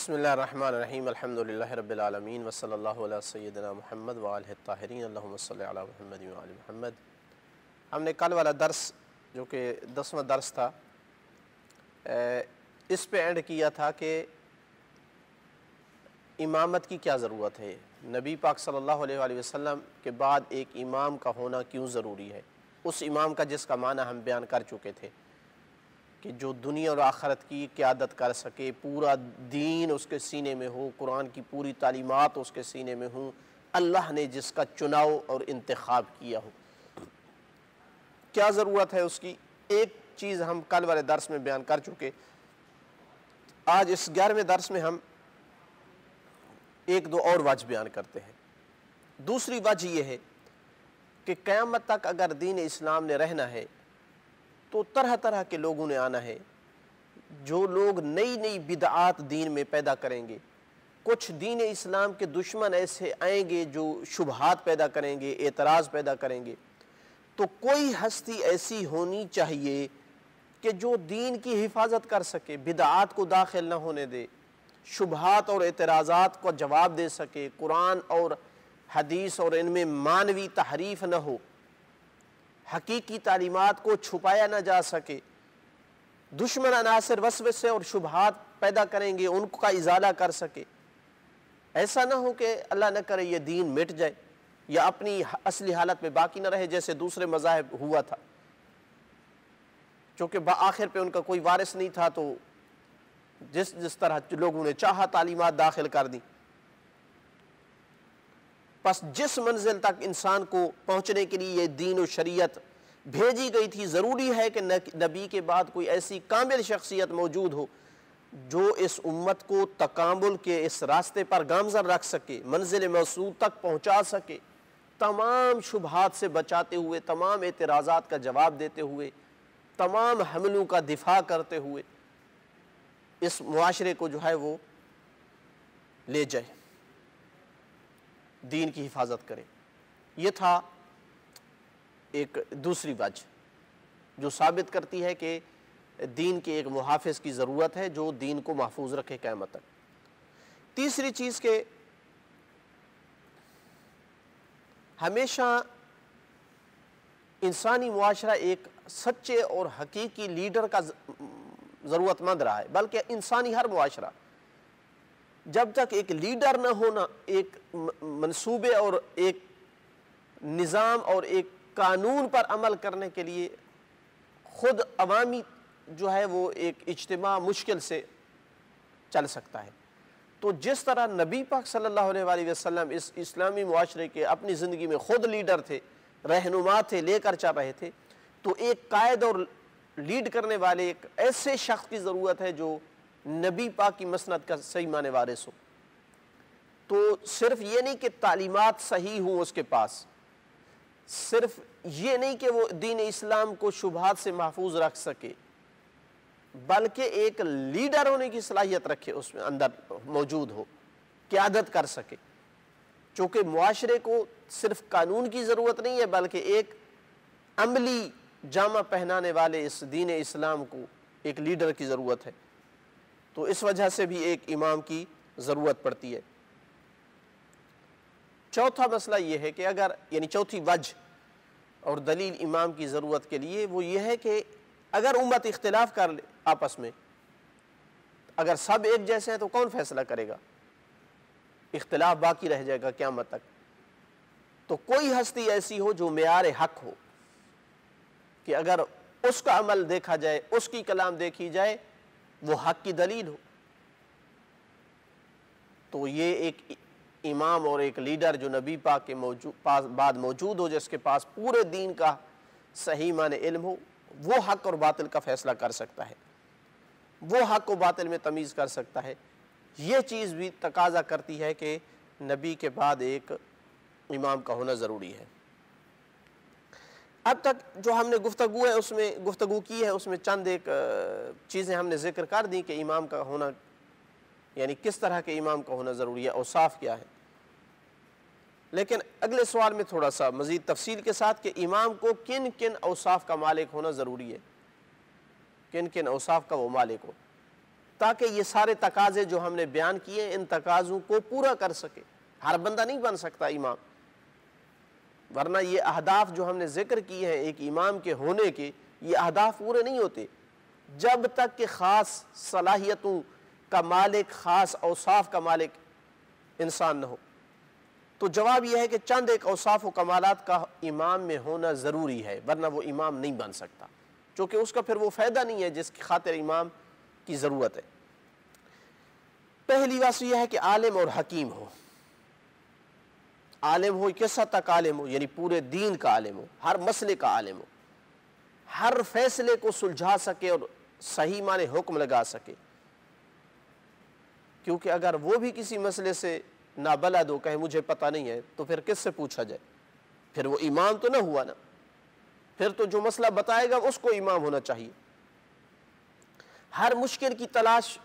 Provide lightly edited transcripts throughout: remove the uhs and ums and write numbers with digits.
بسم اللہ الرحمن الرحیم الحمدللہ رب العالمین وصلی اللہ علیہ سیدنا محمد وآلہ الطاہرین اللہم صلی علی محمد وآل محمد۔ ہم نے کل والا درس جو کہ 10واں درس تھا اس پہ اینڈ کیا تھا کہ امامت کی کیا ضرورت ہے، نبی پاک صلی اللہ علیہ وآلہ وسلم کے بعد ایک امام کا ہونا کیوں ضروری ہے، اس امام کا جس کا معنی ہم بیان کر چکے تھے کہ جو دنیا اور آخرت کی قیادت کر سکے، پورا دین اس کے سینے میں ہو، قرآن کی پوری تعلیمات اس کے سینے میں ہوں، اللہ نے جس کا چناؤ اور انتخاب کیا ہو۔ کیا ضرورت ہے اس کی؟ ایک چیز ہم کل والے درس میں بیان کر چکے، آج اس 11ویں درس میں ہم ایک دو اور وجہ بیان کرتے ہیں۔ دوسری وجہ یہ ہے کہ قیامت تک اگر دین اسلام نے رہنا ہے تو طرح طرح کے لوگوں نے آنا ہے، جو لوگ نئی نئی بدعات دین میں پیدا کریں گے۔ کچھ دین اسلام کے دشمن ایسے آئیں گے جو شبہات پیدا کریں گے، اعتراض پیدا کریں گے۔ تو کوئی ہستی ایسی ہونی چاہیے کہ جو دین کی حفاظت کر سکے، بدعات کو داخل نہ ہونے دے، شبہات اور اعتراضات کو جواب دے سکے، قرآن اور حدیث اور ان میں مانوی تحریف نہ ہو، حقیقی تعلیمات کو چھپایا نہ جا سکے۔ دشمن عناصر وسوسے اور شبہات پیدا کریں گے، ان کا ازالہ کر سکے۔ ایسا نہ ہو کہ اللہ نہ کرے یہ دین مٹ جائے یا اپنی اصلی حالت میں باقی نہ رہے جیسے دوسرے مذاہب ہوا تھا، چونکہ بآخر پہ ان کا کوئی وارث نہیں تھا تو جس طرح لوگوں نے چاہا تعلیمات داخل کر دی۔ پس جس منزل تک انسان کو پہنچنے کے لیے یہ دین و شریعت بھیجی گئی تھی، ضروری ہے کہ نبی کے بعد کوئی ایسی کامل شخصیت موجود ہو جو اس امت کو تکامل کے اس راستے پر گامزن رکھ سکے، منزل مقصود تک پہنچا سکے، تمام شبہات سے بچاتے ہوئے، تمام اعتراضات کا جواب دیتے ہوئے، تمام حملوں کا دفاع کرتے ہوئے اس معاشرے کو جو ہے وہ لے جائے، دین کی حفاظت کرے۔ یہ تھا ایک دوسری وجہ جو ثابت کرتی ہے کہ دین کے ایک محافظ کی ضرورت ہے جو دین کو محفوظ رکھے قیامت تک۔ تیسری چیز کہ ہمیشہ انسانی معاشرہ ایک سچے اور حقیقی لیڈر کا ضرورت مند رہا ہے، بلکہ انسانی ہر معاشرہ جب تک ایک لیڈر نہ ہونا، ایک منصوبے اور ایک نظام اور ایک قانون پر عمل کرنے کے لیے خود عوامی جو ہے وہ ایک اجتماع مشکل سے چل سکتا ہے۔ تو جس طرح نبی پاک صلی اللہ علیہ وآلہ وسلم اس اسلامی معاشرے کے اپنی زندگی میں خود لیڈر تھے، رہنما تھے، لے کر چل رہے تھے، تو ایک قائد اور لیڈ کرنے والے ایک ایسے شخص کی ضرورت ہے جو نبی پاک کی مسند کا صحیح معنی وارث ہو۔ تو صرف یہ نہیں کہ تعلیمات صحیح ہوں اس کے پاس، صرف یہ نہیں کہ وہ دین اسلام کو شبہات سے محفوظ رکھ سکے، بلکہ ایک لیڈر ہونے کی صلاحیت رکھے، اس میں اندر موجود ہو، قیادت کر سکے۔ چونکہ معاشرے کو صرف قانون کی ضرورت نہیں ہے بلکہ ایک عملی جامہ پہنانے والے اس دین اسلام کو ایک لیڈر کی ضرورت ہے۔ تو اس وجہ سے بھی ایک امام کی ضرورت پڑتی ہے۔ چوتھا مسئلہ یہ ہے کہ اگر یعنی چوتھی وجہ اور دلیل امام کی ضرورت کے لیے وہ یہ ہے کہ اگر امت اختلاف کر لے آپس میں، اگر سب ایک جیسے ہیں تو کون فیصلہ کرے گا؟ اختلاف باقی رہ جائے گا قیامت تک۔ تو کوئی ہستی ایسی ہو جو معیار حق ہو کہ اگر اس کا عمل دیکھا جائے، اس کی کلام دیکھی جائے، وہ حق کی دلیل ہو۔ تو یہ ایک امام اور ایک لیڈر جو نبی پاک کے بعد موجود ہو، جس کے پاس پورے دین کا صحیح معنی علم ہو، وہ حق اور باطل کا فیصلہ کر سکتا ہے، وہ حق و باطل میں تمیز کر سکتا ہے۔ یہ چیز بھی تقاضا کرتی ہے کہ نبی کے بعد ایک امام کا ہونا ضروری ہے۔ اب تک جو ہم نے گفتگو کی ہے اس میں چند ایک چیزیں ہم نے ذکر کر دی کہ امام کا ہونا یعنی کس طرح کے امام کا ہونا ضروری ہے، اوصاف کیا ہے۔ لیکن اگلے سوال میں تھوڑا سا مزید تفصیل کے ساتھ کہ امام کو کن کن اوصاف کا مالک ہونا ضروری ہے، کن کن اوصاف کا وہ مالک ہو۔ تاکہ یہ سارے تقاضے جو ہم نے بیان کیے ان تقاضوں کو پورا کر سکے۔ ہر بندہ نہیں بن سکتا امام، ورنہ یہ اہداف جو ہم نے ذکر کیے ہیں ایک امام کے ہونے کے، یہ اہداف پورے نہیں ہوتے جب تک کہ خاص صلاحیتوں کا مالک، خاص اوصاف کا مالک انسان نہ ہو۔ تو جواب یہ ہے کہ چند ایک اوصاف و کمالات کا امام میں ہونا ضروری ہے، ورنہ وہ امام نہیں بن سکتا، چونکہ اس کا پھر وہ فائدہ نہیں ہے جس کی خاطر امام کی ضرورت ہے۔ پہلی وصف یہ ہے کہ عالم اور حکیم ہو۔ عالم ہو، کس حد تک عالم ہو؟ یعنی پورے دین کا عالم ہو، ہر مسئلے کا عالم ہو، ہر فیصلے کو سلجھا سکے اور صحیح معنی حکم لگا سکے، کیونکہ اگر وہ بھی کسی مسئلے سے نابلد ہو، کہے مجھے پتہ نہیں ہے، تو پھر کس سے پوچھا جائے؟ پھر وہ امام تو نہ ہوا نا، پھر تو جو مسئلہ بتائے گا اس کو امام ہونا چاہیے۔ ہر مشکل کی تلاش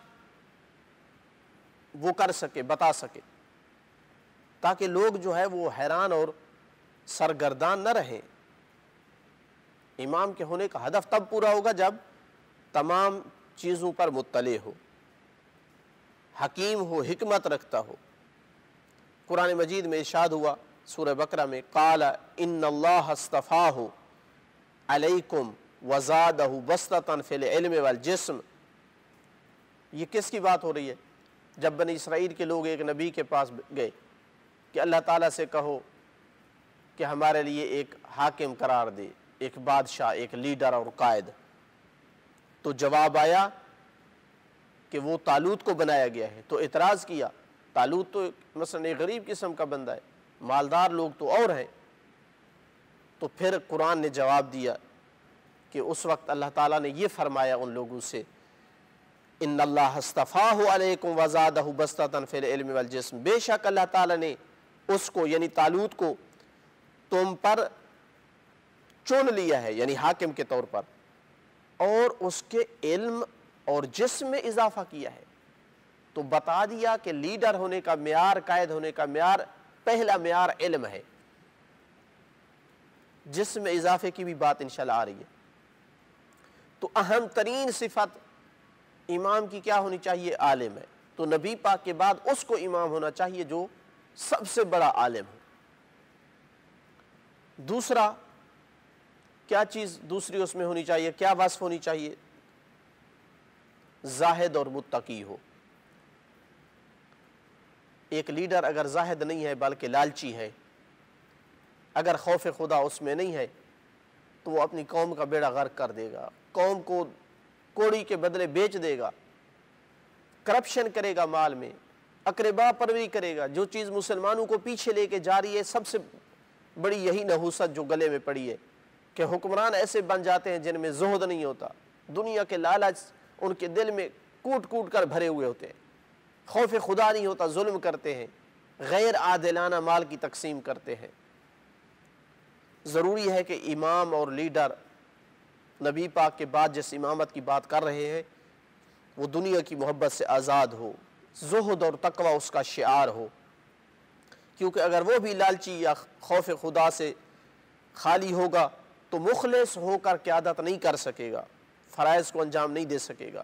وہ کر سکے، بتا سکے، تاکہ لوگ جو ہے وہ حیران اور سرگردان نہ رہیں۔ امام کے ہونے کا ہدف تب پورا ہوگا جب تمام چیزوں پر مطلع ہو، حکیم ہو، حکمت رکھتا ہو۔ قرآن مجید میں ارشاد ہوا سورہ بقرہ میں، قال ان اللہ اصطفاہ علیکم وزادہ بسطۃ فی العلم والجسم۔ یہ کس کی بات ہو رہی ہے؟ جب بنی اسرائیل کے لوگ ایک نبی کے پاس گئے کہ اللہ تعالیٰ سے کہو کہ ہمارے لیے ایک حاکم قرار دے، ایک بادشاہ، ایک لیڈر اور قائد، تو جواب آیا کہ وہ طالوت کو بنایا گیا ہے۔ تو اعتراض کیا، طالوت تو مثلا ایک غریب قسم کا بندہ ہے، مالدار لوگ تو اور ہیں۔ تو پھر قرآن نے جواب دیا کہ اس وقت اللہ تعالیٰ نے یہ فرمایا ان لوگوں سے، ان اللہ اصطفاہ علیکم وزادہ بسطۃ فی العلم والجسم، بے شک اللہ تعالیٰ نے اس کو یعنی طالوت کو تم پر چن لیا ہے، یعنی حاکم کے طور پر، اور اس کے علم اور جسم میں اضافہ کیا ہے۔ تو بتا دیا کہ لیڈر ہونے کا معیار، قائد ہونے کا معیار، پہلا معیار علم ہے۔ جسم میں اضافے کی بھی بات انشاءاللہ آ رہی ہے۔ تو اہم ترین صفت امام کی کیا ہونی چاہیے؟ عالم ہے۔ تو نبی پاک کے بعد اس کو امام ہونا چاہیے جو سب سے بڑا عالم ہو۔ دوسرا کیا چیز دوسری اس میں ہونی چاہیے، کیا وصف ہونی چاہیے؟ زاہد اور متقی ہو۔ ایک لیڈر اگر زاہد نہیں ہے بلکہ لالچی ہے، اگر خوف خدا اس میں نہیں ہے، تو وہ اپنی قوم کا بیڑا غرق کر دے گا، قوم کو کوڑی کے بدلے بیچ دے گا، کرپشن کرے گا، مال میں اقربا پروری کرے گا۔ جو چیز مسلمانوں کو پیچھے لے کے جا رہی ہے، سب سے بڑی یہی نحوست جو گلے میں پڑی ہے کہ حکمران ایسے بن جاتے ہیں جن میں زہد نہیں ہوتا، دنیا کے لالچ ان کے دل میں کوٹ کوٹ کر بھرے ہوئے ہوتے ہیں، خوف خدا نہیں ہوتا، ظلم کرتے ہیں، غیر عادلانہ مال کی تقسیم کرتے ہیں۔ ضروری ہے کہ امام اور لیڈر نبی پاک کے بعد جس امامت کی بات کر رہے ہیں وہ دنیا کی محبت سے آزاد ہو، زہد اور تقوی اس کا شعار ہو، کیونکہ اگر وہ بھی لالچی یا خوف خدا سے خالی ہوگا تو مخلص ہو کر قیادت نہیں کر سکے گا، فرائض کو انجام نہیں دے سکے گا۔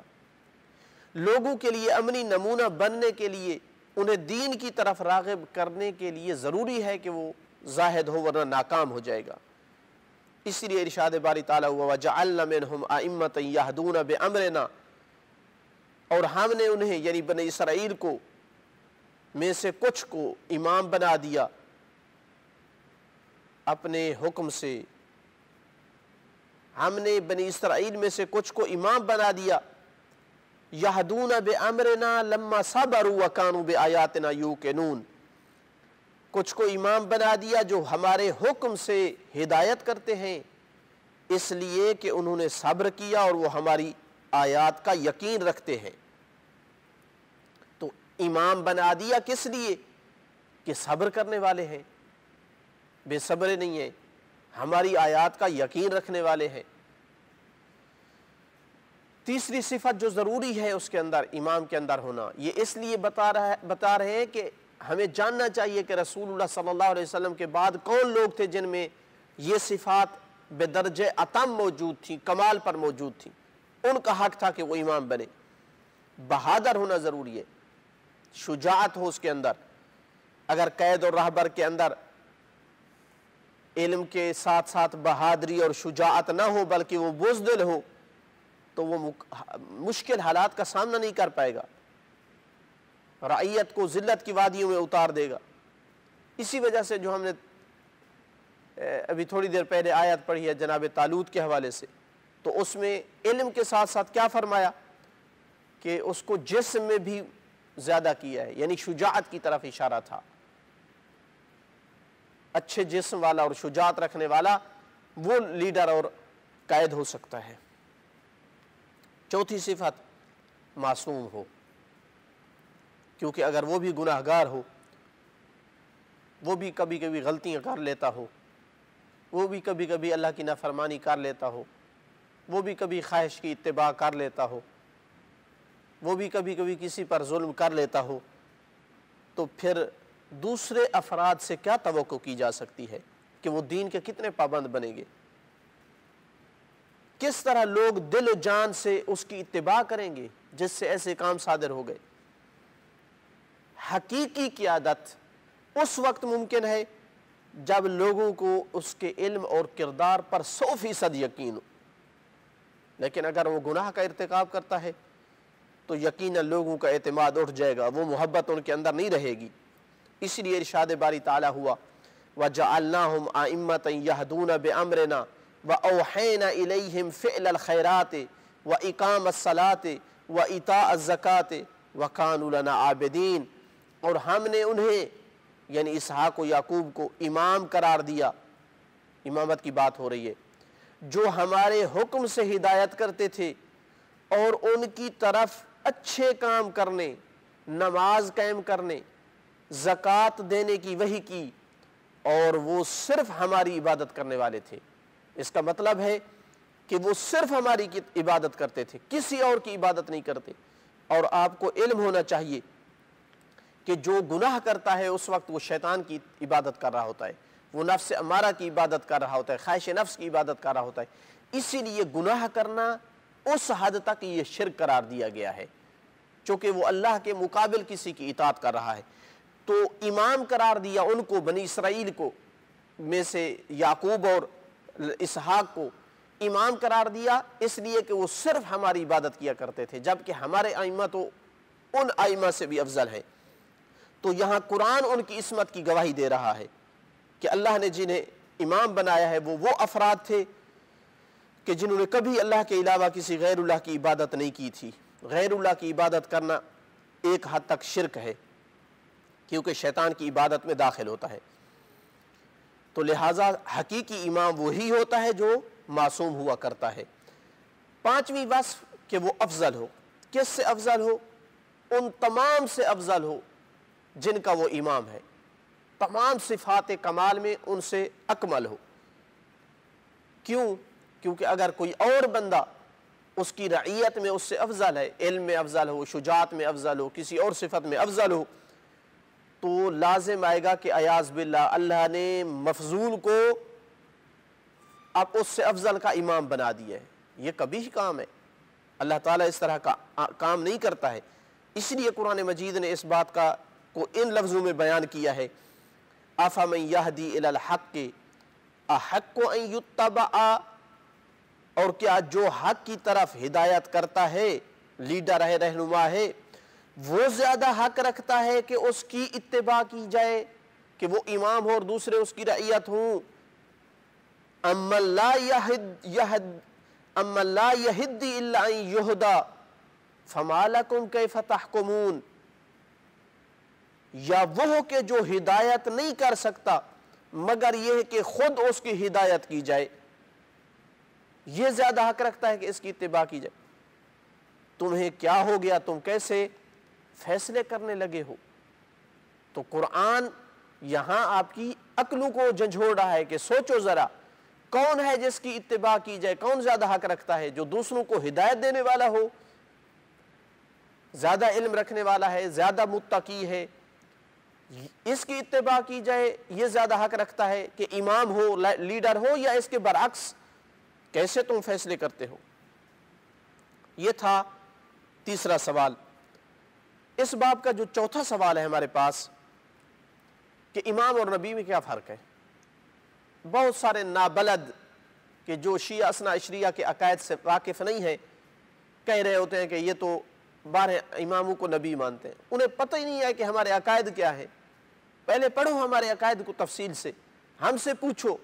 لوگوں کے لیے عملی نمونہ بننے کے لیے، انہیں دین کی طرف راغب کرنے کے لیے ضروری ہے کہ وہ زاہد ہو، ورنہ ناکام ہو جائے گا۔ اس لیے ارشاد باری تعالیٰ ہوا وَجَعَلْنَا مِنْهُمْ أَئِمَّةً يَهْدُونَ بِأَمْرِنَا، اور ہم نے انہیں یعنی بنی اسرائیل کو میں سے کچھ کو امام بنا دیا اپنے حکم سے، ہم نے بنی اسرائیل میں سے کچھ کو امام بنا دیا، یہدون بامرنا لما صبروا وکانوا بآیاتنا یوقنون، کچھ کو امام بنا دیا جو ہمارے حکم سے ہدایت کرتے ہیں اس لیے کہ انہوں نے صبر کیا اور وہ ہماری آیات کا یقین رکھتے ہیں۔ تو امام بنا دیا کس لیے؟ کہ صبر کرنے والے ہیں، بے صبر نہیں ہیں، ہماری آیات کا یقین رکھنے والے ہیں۔ تیسری صفت جو ضروری ہے اس کے اندر، امام کے اندر ہونا، یہ اس لیے بتا رہے ہیں کہ ہمیں جاننا چاہیے کہ رسول اللہ صلی اللہ علیہ وسلم کے بعد کون لوگ تھے جن میں یہ صفات بدرجہ اتم موجود تھیں، کمال پر موجود تھیں، ان کا حق تھا کہ وہ امام بنے۔ بہادر ہونا ضروری ہے، شجاعت ہو اس کے اندر۔ اگر قید اور رہبر کے اندر علم کے ساتھ ساتھ بہادری اور شجاعت نہ ہو بلکہ وہ بزدل ہو تو وہ مشکل حالات کا سامنا نہیں کر پائے گا، رعیت کو ذلت کی وادیوں میں اتار دے گا۔ اسی وجہ سے جو ہم نے ابھی تھوڑی دیر پہلے آیت پڑھی ہے جناب طالوت کے حوالے سے، تو اس میں علم کے ساتھ ساتھ کیا فرمایا کہ اس کو جسم میں بھی زیادہ کیا ہے، یعنی شجاعت کی طرف اشارہ تھا۔ اچھے جسم والا اور شجاعت رکھنے والا وہ لیڈر اور قائد ہو سکتا ہے۔ چوتھی صفت معصوم ہو، کیونکہ اگر وہ بھی گناہ گار ہو، وہ بھی کبھی کبھی غلطیاں کر لیتا ہو، وہ بھی کبھی کبھی اللہ کی نافرمانی کر لیتا ہو، وہ بھی کبھی خواہش کی اتباع کر لیتا ہو، وہ بھی کبھی کبھی کسی پر ظلم کر لیتا ہو، تو پھر دوسرے افراد سے کیا توقع کی جا سکتی ہے کہ وہ دین کے کتنے پابند بنیں گے؟ کس طرح لوگ دل و جان سے اس کی اتباع کریں گے جس سے ایسے کام صادر ہو گئے؟ حقیقی قیادت اس وقت ممکن ہے جب لوگوں کو اس کے علم اور کردار پر 100% یقین ہو، لیکن اگر وہ گناہ کا ارتکاب کرتا ہے تو یقیناً لوگوں کا اعتماد اٹھ جائے گا، وہ محبت ان کے اندر نہیں رہے گی۔ اس لیے ارشاد باری تعالیٰ ہوا وَجَعَلْنَاهُمْ أَئِمَّةً يَهْدُونَ بِأَمْرِنَا وَأَوْحَيْنَا إِلَيْهِمْ فِعْلَ الْخَيْرَاتِ وَإِقَامَ الصَّلَاةِ وَإِيتَاءَ الزَّكَاةِ وَكَانُوا لَنَا عَابِدِينَ، اور ہم نے انہیں یعنی اسحاق و یعقوب کو امام قرار دیا، امامت کی بات ہو رہی ہے، جو ہمارے حکم سے ہدایت کرتے تھے اور ان کی طرف اچھے کام کرنے، نماز قائم کرنے، زکوٰۃ دینے کی وحی کی، اور وہ صرف ہماری عبادت کرنے والے تھے۔ اس کا مطلب ہے کہ وہ صرف ہماری عبادت کرتے تھے، کسی اور کی عبادت نہیں کرتے۔ اور آپ کو علم ہونا چاہیے کہ جو گناہ کرتا ہے اس وقت وہ شیطان کی عبادت کر رہا ہوتا ہے، وہ نفس امارہ کی عبادت کر رہا ہوتا ہے، خواہش نفس کی عبادت کر رہا ہوتا ہے۔ اسی لیے گناہ کرنا اس حد تک یہ شرک قرار دیا گیا ہے، چونکہ وہ اللہ کے مقابل کسی کی اطاعت کر رہا ہے۔ تو امام قرار دیا ان کو، بنی اسرائیل کو میں سے یعقوب اور اسحاق کو امام قرار دیا اس لیے کہ وہ صرف ہماری عبادت کیا کرتے تھے، جبکہ ہمارے ائمہ تو ان ائمہ سے بھی افضل ہیں۔ تو یہاں قرآن ان کی عصمت کی گواہی دے رہا ہے کہ اللہ نے جنہیں امام بنایا ہے وہ افراد تھے کہ جنہوں نے کبھی اللہ کے علاوہ کسی غیر اللہ کی عبادت نہیں کی تھی۔ غیر اللہ کی عبادت کرنا ایک حد تک شرک ہے کیونکہ شیطان کی عبادت میں داخل ہوتا ہے، تو لہٰذا حقیقی امام وہی ہوتا ہے جو معصوم ہوا کرتا ہے۔ پانچویں وصف کہ وہ افضل ہو۔ کس سے افضل ہو؟ ان تمام سے افضل ہو جن کا وہ امام ہے، تمام صفات کمال میں ان سے اکمل ہو۔ کیوں؟ کیونکہ اگر کوئی اور بندہ اس کی رعیت میں اس سے افضل ہے، علم میں افضل ہو، شجاعت میں افضل ہو، کسی اور صفت میں افضل ہو، تو لازم آئے گا کہ اعاذ باللہ اللہ نے مفضول کو اب اس سے افضل کا امام بنا دیا ہے۔ یہ کبھی ہی کام ہے، اللہ تعالیٰ اس طرح کا کام نہیں کرتا ہے۔ اس لیے قرآن مجید نے اس بات کو ان لفظوں میں بیان کیا ہے، أَفَمَنْ يَهْدِي إِلَى الْحَقِّ أَحَقُّ أَنْ يُتَّبَعَ، اور کیا جو حق کی طرف ہدایت کرتا ہے، لیڈر ہے، رہنما ہے، وہ زیادہ حق رکھتا ہے کہ اس کی اتباع کی جائے، کہ وہ امام ہو اور دوسرے اس کی رعیت ہوں؟ أَمَّن لَا يَهِدِّ إِلَّا أَن يُهْدَى فَمَا لَكُمْ كَيْفَ تَحْكُمُونَ، یا وہ کہ جو ہدایت نہیں کر سکتا مگر یہ کہ خود اس کی ہدایت کی جائے، یہ زیادہ حق رکھتا ہے کہ اس کی اتباع کی جائے؟ تمہیں کیا ہو گیا، تم کیسے فیصلے کرنے لگے ہو؟ تو قرآن یہاں آپ کی عقلوں کو جھنجھوڑ رہا ہے کہ سوچو ذرا، کون ہے جس کی اتباع کی جائے؟ کون زیادہ حق رکھتا ہے؟ جو دوسروں کو ہدایت دینے والا ہو، زیادہ علم رکھنے والا ہے، زیادہ متقی ہے، اس کی اتباع کی جائے، یہ زیادہ حق رکھتا ہے کہ امام ہو، لیڈر ہو، یا اس کے برعکس؟ کیسے تم فیصلے کرتے ہو؟ یہ تھا تیسرا سوال۔ اس باب کا جو چوتھا سوال ہے ہمارے پاس کہ امام اور نبی میں کیا فرق ہے. بہت سارے نابلد کہ جو شیعہ اثنا عشریہ کے عقائد سے واقف نہیں ہیں کہہ رہے ہوتے ہیں کہ یہ تو 12 اماموں کو نبی مانتے ہیں. انہیں پتہ ہی نہیں ہے کہ ہمارے عقائد کیا ہے. پہلے پڑھو ہمارے عقائد کو تفصیل سے, ہم سے پوچھو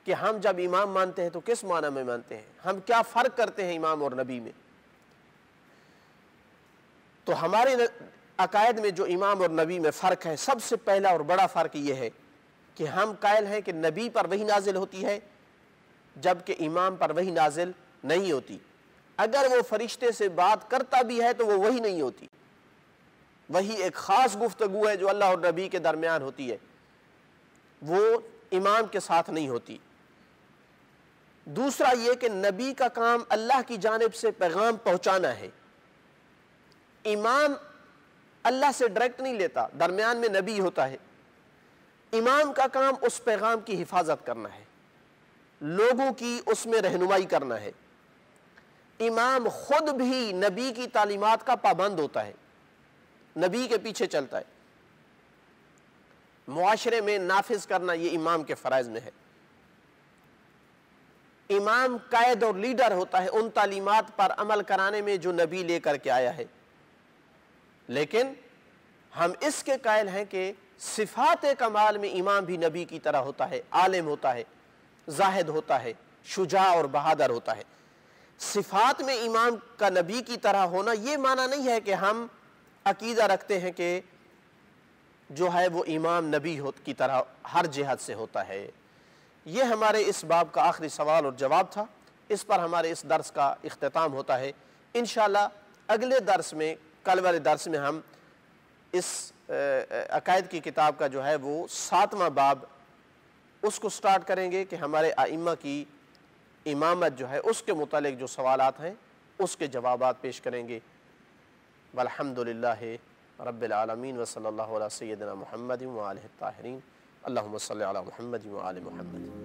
کہ ہم جب امام مانتے ہیں تو کس معنی میں مانتے ہیں, ہم کیا فرق کرتے ہیں امام اور نبی میں. تو ہمارے عقائد میں جو امام اور نبی میں فرق ہے, سب سے پہلا اور بڑا فرق یہ ہے کہ ہم قائل ہیں کہ نبی پر وحی نازل ہوتی ہے جبکہ امام پر وحی نازل نہیں ہوتی. اگر وہ فرشتے سے بات کرتا بھی ہے تو وہ وحی نہیں ہوتی. وہی ایک خاص گفتگو ہے جو اللہ اور نبی کے درمیان ہوتی ہے, وہ امام کے ساتھ نہیں ہوتی. دوسرا یہ کہ نبی کا کام اللہ کی جانب سے پیغام پہنچانا ہے. امام اللہ سے ڈائریکٹ نہیں لیتا, درمیان میں نبی ہوتا ہے. امام کا کام اس پیغام کی حفاظت کرنا ہے, لوگوں کی اس میں رہنمائی کرنا ہے. امام خود بھی نبی کی تعلیمات کا پابند ہوتا ہے, نبی کے پیچھے چلتا ہے. معاشرے میں نافذ کرنا یہ امام کے فرائض میں ہے. امام قائد اور لیڈر ہوتا ہے ان تعلیمات پر عمل کرانے میں جو نبی لے کر کے آیا ہے. لیکن ہم اس کے قائل ہیں کہ صفات کمال میں امام بھی نبی کی طرح ہوتا ہے, عالم ہوتا ہے, زاہد ہوتا ہے, شجاع اور بہادر ہوتا ہے. صفات میں امام کا نبی کی طرح ہونا یہ معنی نہیں ہے کہ ہم عقیدہ رکھتے ہیں کہ جو ہے وہ امام نبی کی طرح ہر جہت سے ہوتا ہے. یہ ہمارے اس باب کا آخری سوال اور جواب تھا. اس پر ہمارے اس درس کا اختتام ہوتا ہے. انشاءاللہ اگلے درس میں, کل والے درس میں ہم اس عقائد کی کتاب کا جو ہے وہ 7واں باب اس کو سٹارٹ کریں گے کہ ہمارے ائمہ کی امامت جو ہے اس کے متعلق جو سوالات ہیں اس کے جوابات پیش کریں گے. والحمدللہ رب العالمین وصلی اللہ علی سیدنا محمد وآلہ الطاہرین. اللہم صلی علی محمد وآل محمد.